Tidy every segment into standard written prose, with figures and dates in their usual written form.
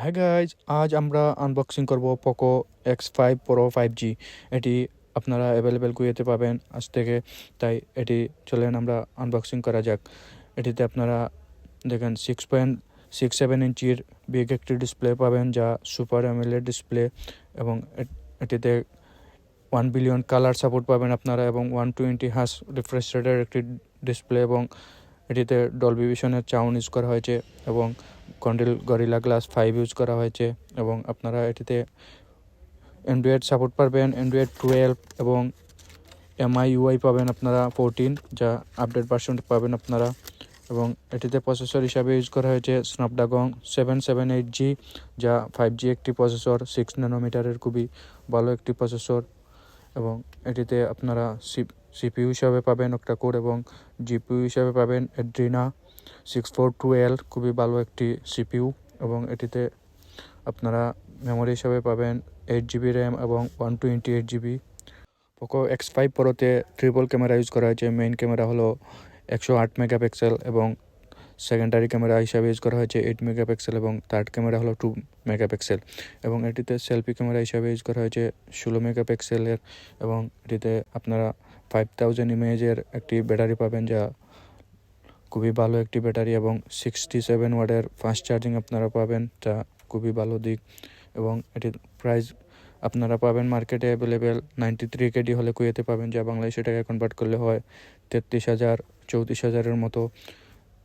হ্যাঁ গাইজ, আজ আমরা আনবক্সিং করব পোকো X5 Pro 5G। এটি আপনারা অ্যাভেলেবেল কুয়েতে পাবেন আজ থেকে, তাই এটি চলেন আমরা আনবক্সিং করা যাক। এটিতে আপনারা দেখেন 6.67 ইঞ্চির বিগ একটি ডিসপ্লে পাবেন, যা সুপার অ্যামোলেড ডিসপ্লে, এবং এটিতে 1 বিলিয়ন কালার সাপোর্ট পাবেন আপনারা, এবং 120 হার্জ রিফ্রেশ রেটের একটি ডিসপ্লে, এবং এটিতে ডলবি ভিশনের সাউন্ড ইউজ করা হয়েছে, এবং গরিলা গ্লাস 5 ইউজ করা হয়েছে। এবং আপনারা এটিতে অ্যান্ড্রয়েড সাপোর্ট পাবেন, অ্যান্ড্রয়েড 12, এবং MIUI পাবেন আপনারা 14, যা আপডেট ভার্সন পাবেন আপনারা। এবং এটিতে প্রসেসর হিসাবে ইউজ করা হয়েছে স্ন্যাপড্রাগন 778G, যা 5G একটি প্রসেসর, 6 ন্যানোমিটারের খুবই ভালো একটি প্রসেসর। এবং এটিতে আপনারা CPU হিসাবে পাবেন অক্টা-কোর, এবং GPU হিসাবে পাবেন অ্যাড্রিনা 642L, খুবই ভালো একটি CPU। এবং এটিতে আপনারা মেমোরি হিসাবে পাবেন 8GB র্যাম এবং 128GB। পোকো X5 Proতে ট্রিপল ক্যামেরা ইউজ করা হয়েছে। মেইন ক্যামেরা হলো 108 মেগাপিক্সেল, এবং সেকেন্ডারি ক্যামেরা হিসাবে ইউজ করা হয়েছে 8 মেগাপিক্সেল, এবং থার্ড ক্যামেরা হলো 2 মেগাপিক্সেল। এবং এটিতে সেলফি ক্যামেরা হিসাবে ইউজ করা হয়েছে 16 মেগাপিক্সেলের, এবং এটিতে আপনারা 5000 ইমেজের একটি ব্যাটারি পাবেন, যা খুবই ভালো একটি ব্যাটারি, এবং 67 ওয়াটের ফাস্ট চার্জিং আপনারা পাবেন, যা খুবই ভালো দিক। এবং এটির প্রাইস আপনারা পাবেন মার্কেটে অ্যাভেলেবেল 93KD হলে কুয়েতে পাবেন, যা বাংলাদেশি টাকায় কনভার্ট করলে হয় 33,000 34,000-এর মতো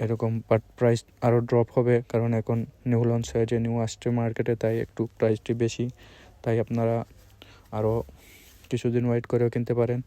এরকম। বাট প্রাইস আরও ড্রপ হবে, কারণ এখন নিউ লঞ্চ হয়েছে, নিউ আসছে মার্কেটে, তাই একটু প্রাইসটি বেশি। তাই আপনারা আরও কিছুদিন ওয়েট করেও কিনতে পারেন।